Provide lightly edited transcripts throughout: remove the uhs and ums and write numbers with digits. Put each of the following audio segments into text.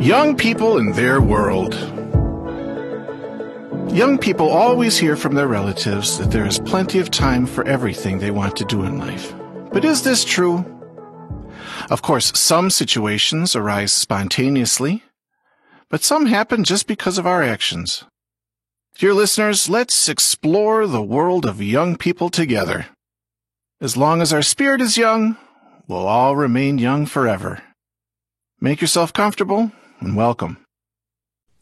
Young people in their world. Young people always hear from their relatives that there is plenty of time for everything they want to do in life. But is this true? Of course, some situations arise spontaneously, but some happen just because of our actions. Dear listeners, let's explore the world of young people together. As long as our spirit is young, we'll all remain young forever. Make yourself comfortable and welcome.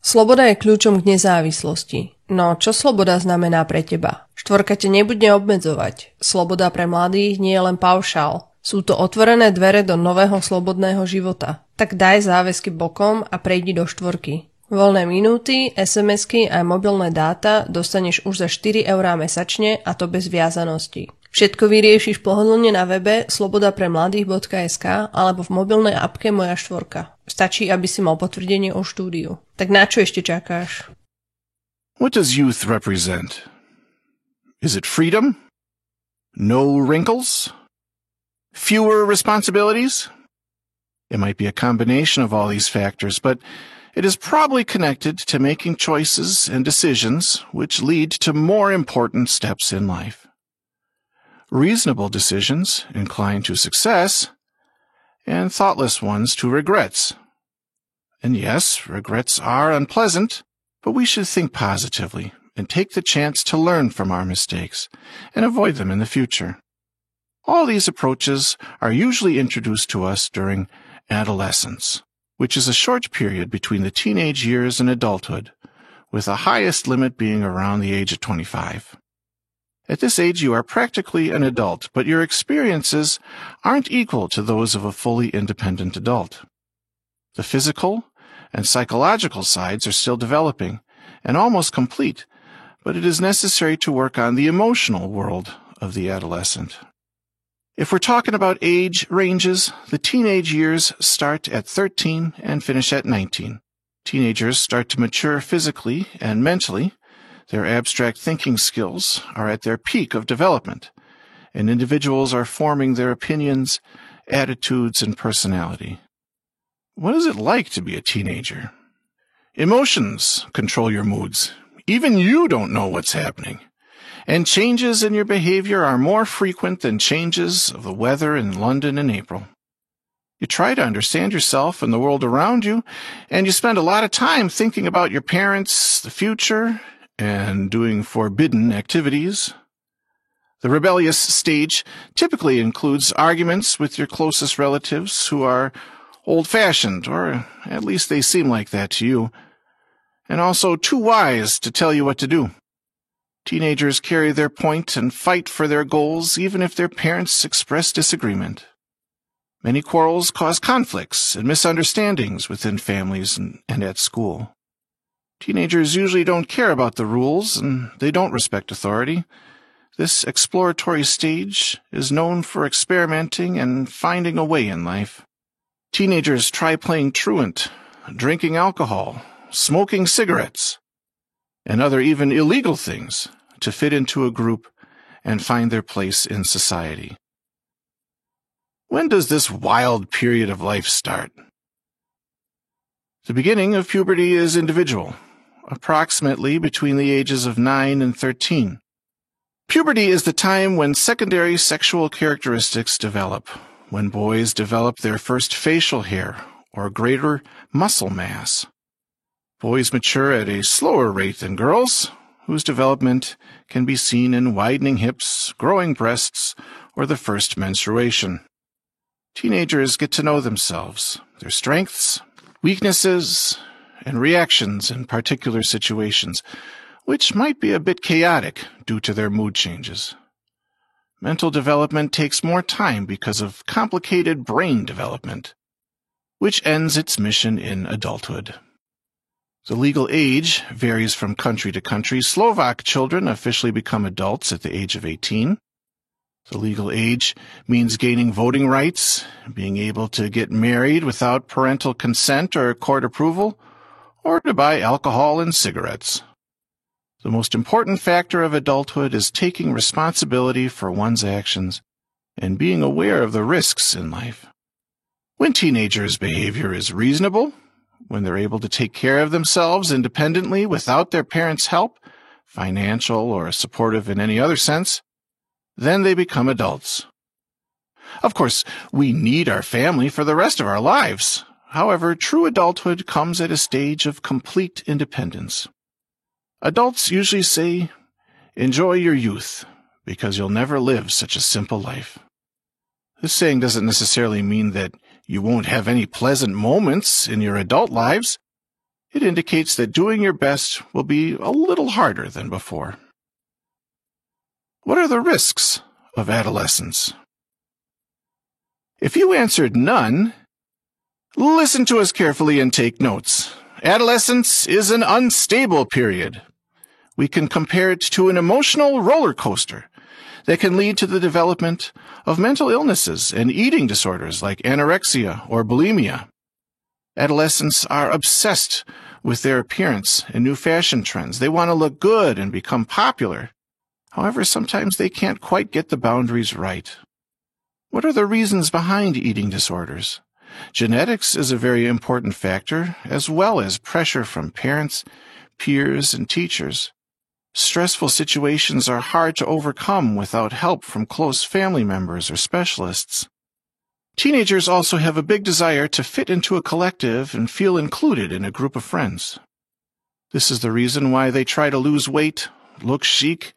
Sloboda je kľúčom k nezávislosti. No, čo sloboda znamená pre teba? Štvorka ťa nebude obmedzovať. Sloboda pre mladých nie je len paušál. Sú to otvorené dvere do nového slobodného života. Tak daj záväzky bokom a prejdi do štvorky. Voľné minúty, SMS-ky a mobilné dáta dostaneš už za 4 eurá mesačne a to bez viazanosti. Všetko vyriešiš pohodlne na webe slobodapremladých.sk alebo v mobilnej apke Moja štvorka. Stačí, aby si mal potvrdenie o štúdiu. Tak na čo ešte čakáš? What does youth represent? Is it freedom? No wrinkles? Fewer responsibilities? It might be a combination of all these factors, but it is probably connected to making choices and decisions which lead to more important steps in life. Reasonable decisions incline to success, and thoughtless ones to regrets. And yes, regrets are unpleasant, but we should think positively and take the chance to learn from our mistakes and avoid them in the future. All these approaches are usually introduced to us during adolescence, which is a short period between the teenage years and adulthood, with the highest limit being around the age of 25. At this age, you are practically an adult, but your experiences aren't equal to those of a fully independent adult. The physical and psychological sides are still developing and almost complete, but it is necessary to work on the emotional world of the adolescent. If we're talking about age ranges, the teenage years start at 13 and finish at 19. Teenagers start to mature physically and mentally. Their abstract thinking skills are at their peak of development, and individuals are forming their opinions, attitudes, and personality. What is it like to be a teenager? Emotions control your moods. Even you don't know what's happening. And changes in your behavior are more frequent than changes of the weather in London in April. You try to understand yourself and the world around you, and you spend a lot of time thinking about your parents, the future, and doing forbidden activities. The rebellious stage typically includes arguments with your closest relatives who are old-fashioned, or at least they seem like that to you, and also too wise to tell you what to do. Teenagers carry their point and fight for their goals even if their parents express disagreement. Many quarrels cause conflicts and misunderstandings within families and at school. Teenagers usually don't care about the rules, and they don't respect authority. This exploratory stage is known for experimenting and finding a way in life. Teenagers try playing truant, drinking alcohol, smoking cigarettes, and other even illegal things to fit into a group and find their place in society. When does this wild period of life start? The beginning of puberty is individual, approximately between the ages of 9 and 13. Puberty is the time when secondary sexual characteristics develop, when boys develop their first facial hair or greater muscle mass. Boys mature at a slower rate than girls, whose development can be seen in widening hips, growing breasts, or the first menstruation. Teenagers get to know themselves, their strengths, weaknesses, and reactions in particular situations, which might be a bit chaotic due to their mood changes. Mental development takes more time because of complicated brain development, which ends its mission in adulthood. The legal age varies from country to country. Slovak children officially become adults at the age of 18. The legal age means gaining voting rights, being able to get married without parental consent or court approval, or to buy alcohol and cigarettes. The most important factor of adulthood is taking responsibility for one's actions and being aware of the risks in life. When teenagers' behavior is reasonable, when they're able to take care of themselves independently without their parents' help, financial or supportive in any other sense, then they become adults. Of course, we need our family for the rest of our lives. However, true adulthood comes at a stage of complete independence. Adults usually say, "Enjoy your youth, because you'll never live such a simple life." This saying doesn't necessarily mean that you won't have any pleasant moments in your adult lives. It indicates that doing your best will be a little harder than before. What are the risks of adolescence? If you answered none, listen to us carefully and take notes. Adolescence is an unstable period. We can compare it to an emotional roller coaster that can lead to the development of mental illnesses and eating disorders like anorexia or bulimia. Adolescents are obsessed with their appearance and new fashion trends. They want to look good and become popular. However, sometimes they can't quite get the boundaries right. What are the reasons behind eating disorders? Genetics is a very important factor, as well as pressure from parents, peers, and teachers. Stressful situations are hard to overcome without help from close family members or specialists. Teenagers also have a big desire to fit into a collective and feel included in a group of friends. This is the reason why they try to lose weight, look chic,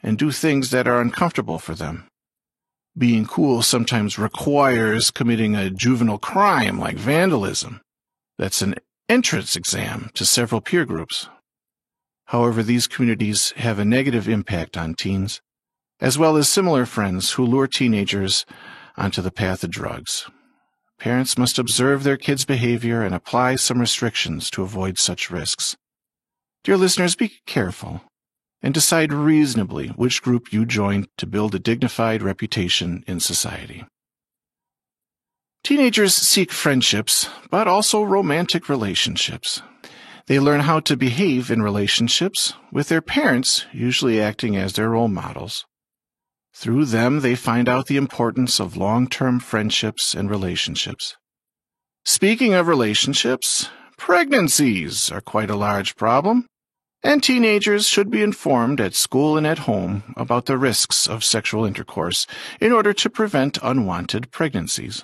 and do things that are uncomfortable for them. Being cool sometimes requires committing a juvenile crime like vandalism. That's an entrance exam to several peer groups. However, these communities have a negative impact on teens, as well as similar friends who lure teenagers onto the path of drugs. Parents must observe their kids' behavior and apply some restrictions to avoid such risks. Dear listeners, be careful and decide reasonably which group you join to build a dignified reputation in society. Teenagers seek friendships, but also romantic relationships. They learn how to behave in relationships, with their parents usually acting as their role models. Through them, they find out the importance of long-term friendships and relationships. Speaking of relationships, pregnancies are quite a large problem, and teenagers should be informed at school and at home about the risks of sexual intercourse in order to prevent unwanted pregnancies.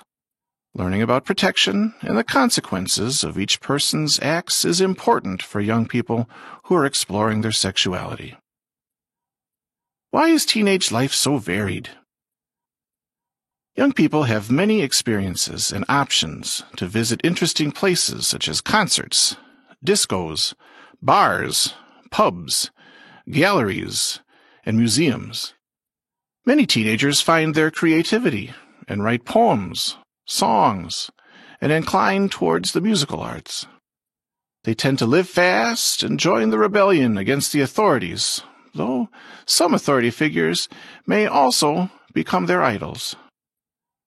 Learning about protection and the consequences of each person's acts is important for young people who are exploring their sexuality. Why is teenage life so varied? Young people have many experiences and options to visit interesting places such as concerts, discos, bars, pubs, galleries, and museums. Many teenagers find their creativity and write poems, songs, and incline towards the musical arts. They tend to live fast and join the rebellion against the authorities, though some authority figures may also become their idols.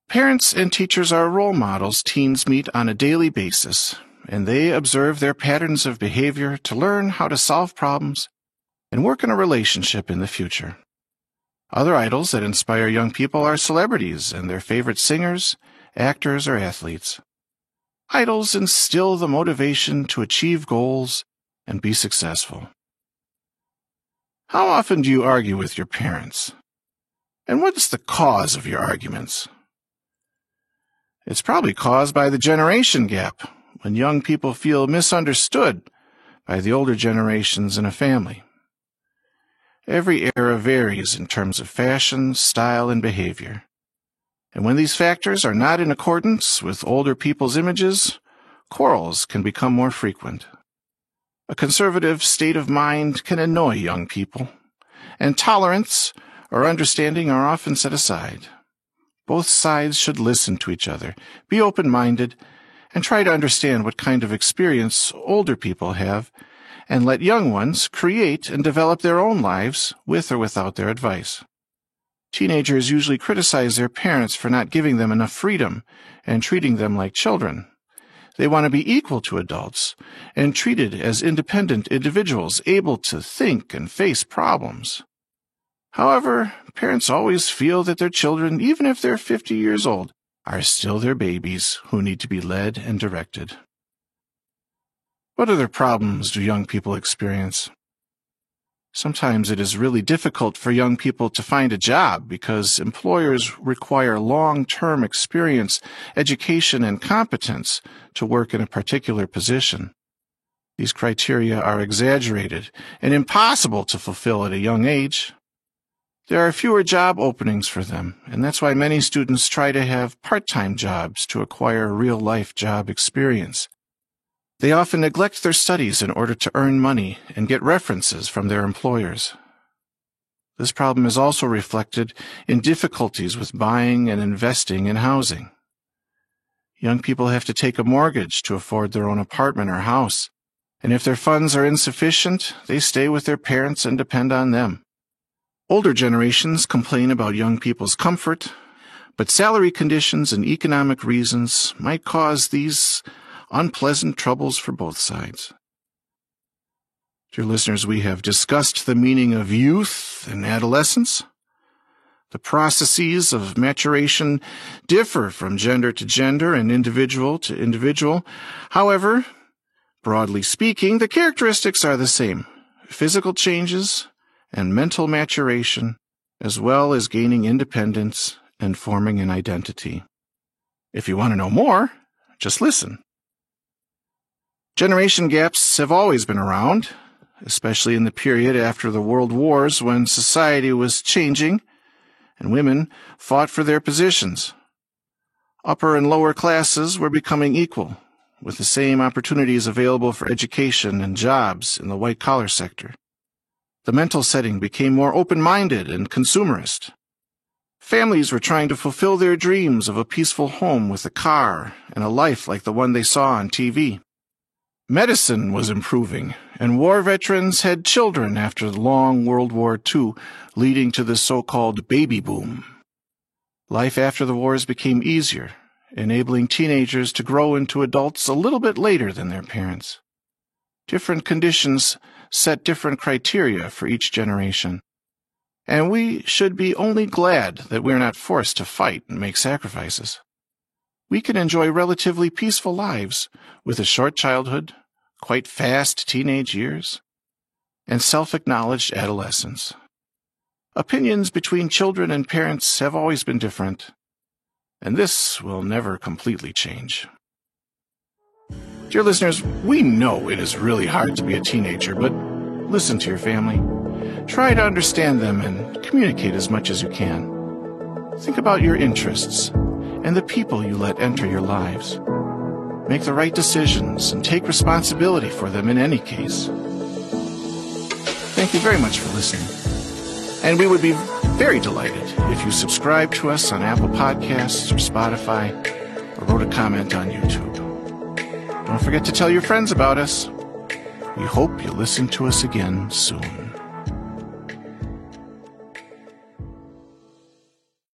Parents and teachers are role models teens meet on a daily basis, and they observe their patterns of behavior to learn how to solve problems and work in a relationship in the future. Other idols that inspire young people are celebrities and their favorite singers, actors, or athletes. Idols instill the motivation to achieve goals and be successful. How often do you argue with your parents? And what's the cause of your arguments? It's probably caused by the generation gap, when young people feel misunderstood by the older generations in a family. Every era varies in terms of fashion, style, and behavior. And when these factors are not in accordance with older people's images, quarrels can become more frequent. A conservative state of mind can annoy young people, and tolerance or understanding are often set aside. Both sides should listen to each other, be open-minded, and try to understand what kind of experience older people have, and let young ones create and develop their own lives with or without their advice. Teenagers usually criticize their parents for not giving them enough freedom and treating them like children. They want to be equal to adults and treated as independent individuals able to think and face problems. However, parents always feel that their children, even if they're 50 years old, are still their babies who need to be led and directed. What other problems do young people experience? Sometimes it is really difficult for young people to find a job because employers require long-term experience, education, and competence to work in a particular position. These criteria are exaggerated and impossible to fulfill at a young age. There are fewer job openings for them, and that's why many students try to have part-time jobs to acquire real-life job experience. They often neglect their studies in order to earn money and get references from their employers. This problem is also reflected in difficulties with buying and investing in housing. Young people have to take a mortgage to afford their own apartment or house, and if their funds are insufficient, they stay with their parents and depend on them. Older generations complain about young people's comfort, but salary conditions and economic reasons might cause these unpleasant troubles for both sides. Dear listeners, we have discussed the meaning of youth and adolescence. The processes of maturation differ from gender to gender and individual to individual. However, broadly speaking, the characteristics are the same: physical changes and mental maturation, as well as gaining independence and forming an identity. If you want to know more, just listen. Generation gaps have always been around, especially in the period after the World Wars when society was changing and women fought for their positions. Upper and lower classes were becoming equal, with the same opportunities available for education and jobs in the white-collar sector. The mental setting became more open-minded and consumerist. Families were trying to fulfill their dreams of a peaceful home with a car and a life like the one they saw on TV. Medicine was improving, and war veterans had children after the long World War II, leading to the so-called baby boom. Life after the wars became easier, enabling teenagers to grow into adults a little bit later than their parents. Different conditions set different criteria for each generation, and we should be only glad that we're not forced to fight and make sacrifices. We can enjoy relatively peaceful lives with a short childhood, quite fast teenage years, and self-acknowledged adolescence. Opinions between children and parents have always been different, and this will never completely change. Dear listeners, we know it is really hard to be a teenager, but listen to your family. Try to understand them and communicate as much as you can. Think about your interests and the people you let enter your lives. Make the right decisions and take responsibility for them in any case. Thank you very much for listening. And we would be very delighted if you subscribe to us on Apple Podcasts or Spotify or wrote a comment on YouTube. Don't forget to tell your friends about us. We hope you'll listen to us again soon.